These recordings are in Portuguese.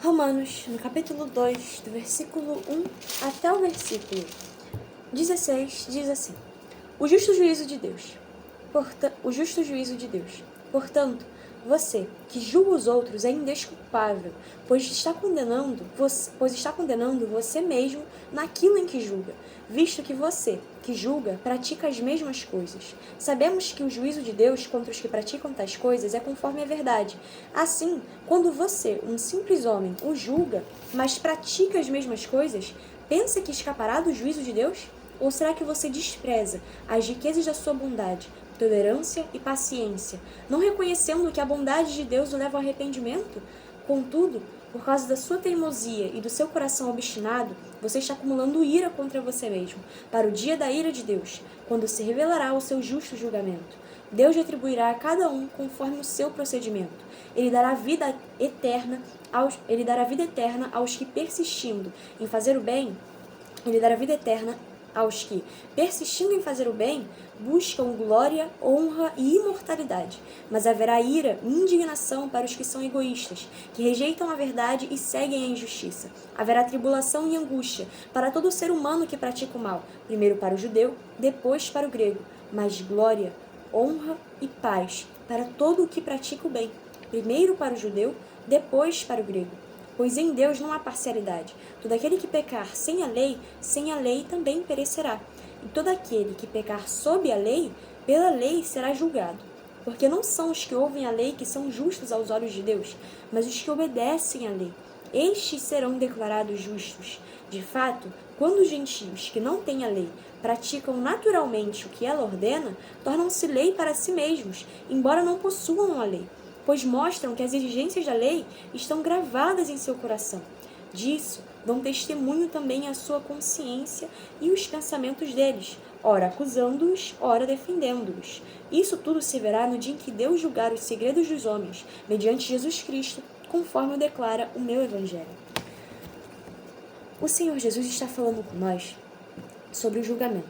Romanos, no capítulo 2, do versículo 1 até o versículo 16, diz assim: O justo juízo de Deus. Portanto, você que julga os outros é indesculpável, pois está condenando você mesmo naquilo em que julga, visto que você, que julga, pratica as mesmas coisas. Sabemos que o juízo de Deus contra os que praticam tais coisas é conforme a verdade. Assim, quando você, um simples homem, o julga, mas pratica as mesmas coisas, pensa que escapará do juízo de Deus? Ou será que você despreza as riquezas da sua bondade, tolerância e paciência, não reconhecendo que a bondade de Deus o leva ao arrependimento? Contudo, por causa da sua teimosia e do seu coração obstinado, você está acumulando ira contra você mesmo, para o dia da ira de Deus, quando se revelará o seu justo julgamento. Deus retribuirá a cada um conforme o seu procedimento. Ele dará vida eterna aos que, persistindo em fazer o bem, buscam glória, honra e imortalidade. Mas haverá ira e indignação para os que são egoístas, que rejeitam a verdade e seguem a injustiça. Haverá tribulação e angústia para todo ser humano que pratica o mal, primeiro para o judeu, depois para o grego. Mas glória, honra e paz para todo o que pratica o bem, primeiro para o judeu, depois para o grego. Pois em Deus não há parcialidade. Todo aquele que pecar sem a lei também perecerá. E todo aquele que pecar sob a lei, pela lei será julgado. Porque não são os que ouvem a lei que são justos aos olhos de Deus, mas os que obedecem à lei. Estes serão declarados justos. De fato, quando os gentios que não têm a lei praticam naturalmente o que ela ordena, tornam-se lei para si mesmos, embora não possuam a lei, pois mostram que as exigências da lei estão gravadas em seu coração. Disso dão testemunho também a sua consciência e os pensamentos deles, ora acusando-os, ora defendendo-os. Isso tudo se verá no dia em que Deus julgar os segredos dos homens, mediante Jesus Cristo, conforme o declara o meu Evangelho. O Senhor Jesus está falando com nós sobre o julgamento.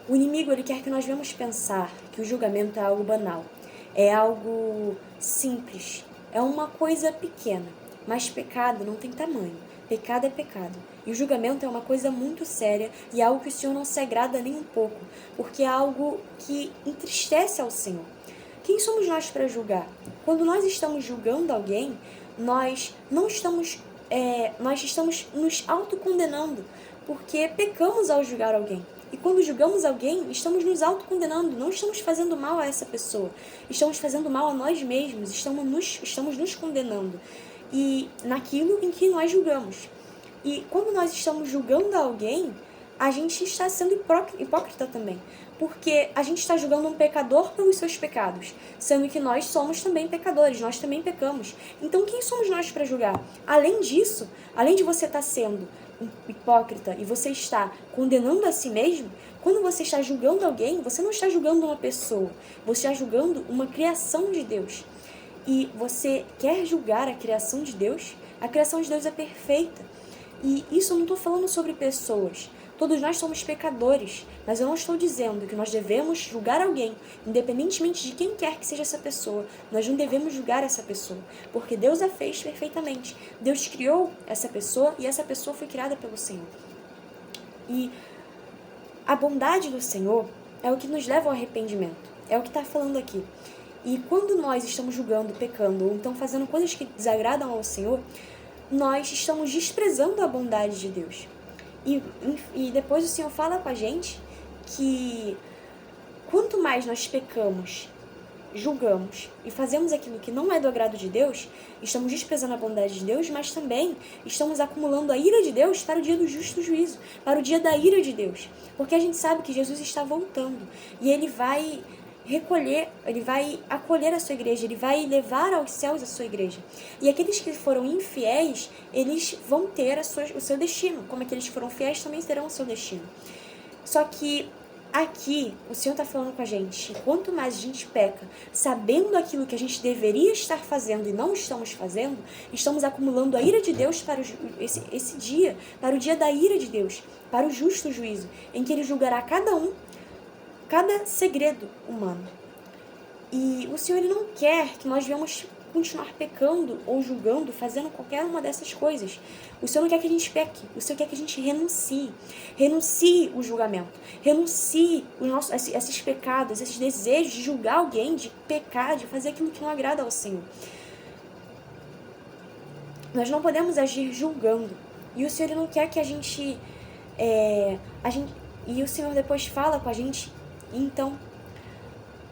O inimigo ele quer que nós venhamos pensar que o julgamento é algo banal, é algo simples, é uma coisa pequena, mas pecado não tem tamanho, pecado é pecado. E o julgamento é uma coisa muito séria e é algo que o Senhor não se agrada nem um pouco, porque é algo que entristece ao Senhor. Quem somos nós para julgar? Quando nós estamos julgando alguém, nós estamos nos autocondenando, porque pecamos ao julgar alguém. E quando julgamos alguém, estamos nos autocondenando, não estamos fazendo mal a essa pessoa, estamos fazendo mal a nós mesmos, estamos nos condenando e naquilo em que nós julgamos. E quando nós estamos julgando alguém, a gente está sendo hipócrita também, porque a gente está julgando um pecador pelos seus pecados, sendo que nós somos também pecadores, nós também pecamos. Então quem somos nós para julgar? Além disso, além de você estar sendo um hipócrita e você está condenando a si mesmo, quando você está julgando alguém, você não está julgando uma pessoa, você está julgando uma criação de Deus. E você quer julgar a criação de Deus? A criação de Deus é perfeita. E isso eu não estou falando sobre pessoas. Todos nós somos pecadores, mas eu não estou dizendo que nós devemos julgar alguém, independentemente de quem quer que seja essa pessoa. Nós não devemos julgar essa pessoa, porque Deus a fez perfeitamente. Deus criou essa pessoa e essa pessoa foi criada pelo Senhor. E a bondade do Senhor é o que nos leva ao arrependimento, é o que está falando aqui. E quando nós estamos julgando, pecando, ou então fazendo coisas que desagradam ao Senhor, nós estamos desprezando a bondade de Deus. E depois o Senhor fala com a gente que quanto mais nós pecamos, julgamos e fazemos aquilo que não é do agrado de Deus, estamos desprezando a bondade de Deus, mas também estamos acumulando a ira de Deus para o dia do justo juízo, para o dia da ira de Deus. Porque a gente sabe que Jesus está voltando e Ele vai acolher a sua igreja, Ele vai levar aos céus a sua igreja. E aqueles que foram infiéis, eles vão ter o seu destino, como aqueles que foram fiéis também terão o seu destino. Só que aqui o Senhor está falando com a gente, quanto mais a gente peca, sabendo aquilo que a gente deveria estar fazendo e não estamos fazendo, estamos acumulando a ira de Deus para esse dia, para o dia da ira de Deus, para o justo juízo, em que Ele julgará cada segredo humano. E o Senhor ele não quer que nós venhamos continuar pecando ou julgando, fazendo qualquer uma dessas coisas. O Senhor não quer que a gente peque, o Senhor quer que a gente renuncie. Renuncie o julgamento, renuncie esses pecados, esses desejos de julgar alguém, de pecar, de fazer aquilo que não agrada ao Senhor. Nós não podemos agir julgando. E o Senhor não quer que a gente... E o Senhor depois fala com a gente, então,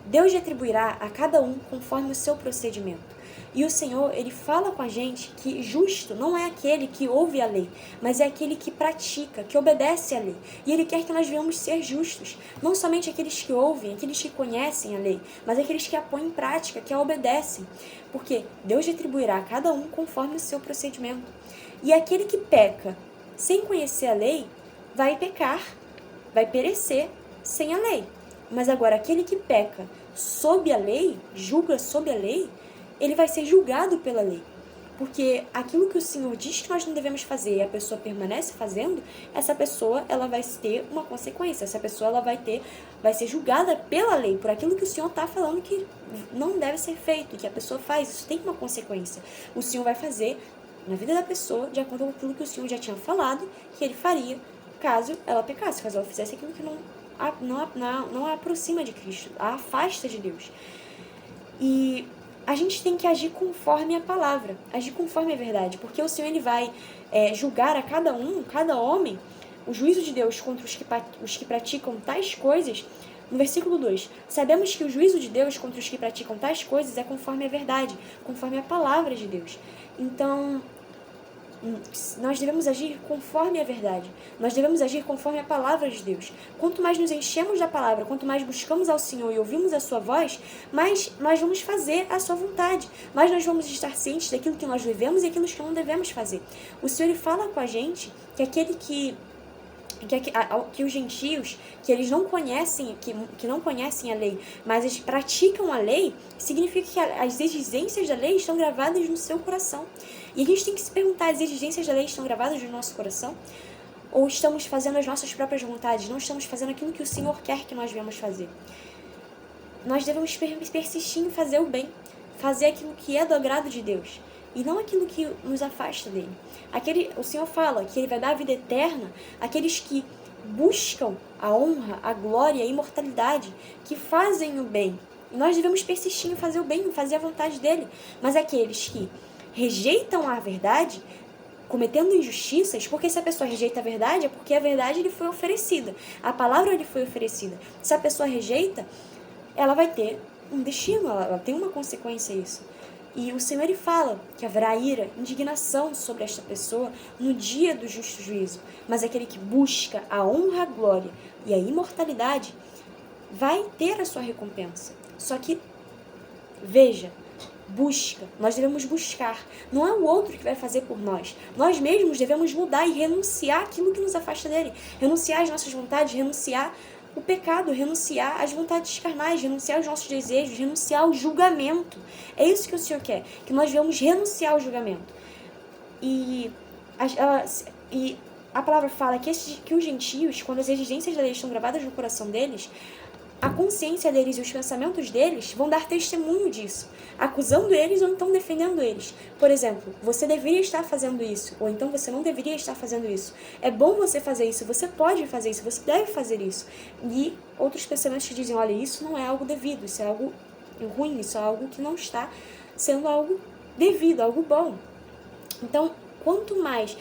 Deus retribuirá a cada um conforme o seu procedimento. E o Senhor, Ele fala com a gente que justo não é aquele que ouve a lei, mas é aquele que pratica, que obedece à lei. E Ele quer que nós venhamos ser justos. Não somente aqueles que ouvem, aqueles que conhecem a lei, mas aqueles que a põem em prática, que a obedecem. Porque Deus retribuirá a cada um conforme o seu procedimento. E aquele que peca sem conhecer a lei, vai pecar, vai perecer sem a lei. Mas agora, aquele que peca sob a lei, julga sob a lei, ele vai ser julgado pela lei. Porque aquilo que o Senhor diz que nós não devemos fazer e a pessoa permanece fazendo, essa pessoa ela vai ter uma consequência. Essa pessoa ela vai ser julgada pela lei, por aquilo que o Senhor está falando que não deve ser feito, que a pessoa faz. Isso tem uma consequência. O Senhor vai fazer na vida da pessoa de acordo com aquilo que o Senhor já tinha falado que Ele faria caso ela pecasse, caso ela fizesse aquilo que não a aproxima de Cristo, a afasta de Deus. E a gente tem que agir conforme a palavra, agir conforme a verdade, porque o Senhor Ele vai julgar a cada homem, o juízo de Deus contra os que praticam tais coisas. No versículo 2, sabemos que o juízo de Deus contra os que praticam tais coisas é conforme a verdade, conforme a palavra de Deus. Então, nós devemos agir conforme a verdade. Nós devemos agir conforme a palavra de Deus. Quanto mais nos enchemos da palavra, quanto mais buscamos ao Senhor e ouvimos a sua voz, mais nós vamos fazer a sua vontade. Mais nós vamos estar cientes daquilo que nós devemos e aquilo que não devemos fazer. O Senhor Ele fala com a gente que aquele que os gentios, que eles não conhecem, que não conhecem a lei, mas eles praticam a lei, significa que as exigências da lei estão gravadas no seu coração. E a gente tem que se perguntar, as exigências da lei estão gravadas no nosso coração? Ou estamos fazendo as nossas próprias vontades, não estamos fazendo aquilo que o Senhor quer que nós venhamos fazer? Nós devemos persistir em fazer o bem, fazer aquilo que é do agrado de Deus, e não aquilo que nos afasta dele. O Senhor fala que Ele vai dar a vida eterna àqueles que buscam a honra, a glória, a imortalidade, que fazem o bem. E nós devemos persistir em fazer o bem, em fazer a vontade dele. Mas aqueles que rejeitam a verdade, cometendo injustiças, porque se a pessoa rejeita a verdade, é porque a verdade lhe foi oferecida. A palavra lhe foi oferecida. Se a pessoa rejeita, ela vai ter um destino, ela tem uma consequência isso. E o Senhor Ele fala que haverá ira, indignação sobre esta pessoa no dia do justo juízo. Mas aquele que busca a honra, a glória e a imortalidade vai ter a sua recompensa. Só que, veja, busca, nós devemos buscar. Não é o outro que vai fazer por nós. Nós mesmos devemos mudar e renunciar aquilo que nos afasta dele. Renunciar às nossas vontades, renunciar o pecado, renunciar às vontades carnais, renunciar aos nossos desejos, renunciar ao julgamento. É isso que o Senhor quer, que nós devemos renunciar ao julgamento. E a palavra fala que os gentios, quando as exigências da lei estão gravadas no coração deles, a consciência deles e os pensamentos deles vão dar testemunho disso, acusando eles ou então defendendo eles. Por exemplo, você deveria estar fazendo isso, ou então você não deveria estar fazendo isso. É bom você fazer isso, você pode fazer isso, você deve fazer isso. E outros pensamentos que dizem, olha, isso não é algo devido, isso é algo ruim, isso é algo que não está sendo algo devido, algo bom. Então, quanto mais,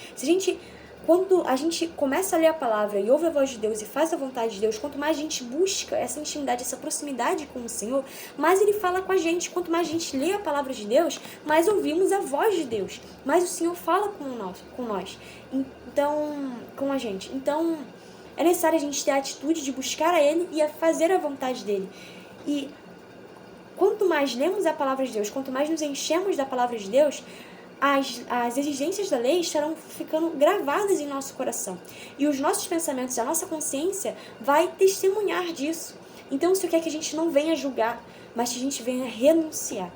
quando a gente começa a ler a palavra e ouve a voz de Deus e faz a vontade de Deus, quanto mais a gente busca essa intimidade, essa proximidade com o Senhor, mais Ele fala com a gente. Quanto mais a gente lê a palavra de Deus, mais ouvimos a voz de Deus, mais o Senhor fala com nós, então, com a gente. Então, é necessário a gente ter a atitude de buscar a Ele e a fazer a vontade dEle. E quanto mais lemos a palavra de Deus, quanto mais nos enchemos da palavra de Deus, as exigências da lei estarão ficando gravadas em nosso coração. E os nossos pensamentos, a nossa consciência vai testemunhar disso. Então, o Senhor quer que a gente não venha julgar, mas que a gente venha renunciar.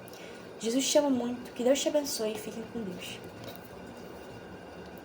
Jesus te ama muito. Que Deus te abençoe e fiquem com Deus.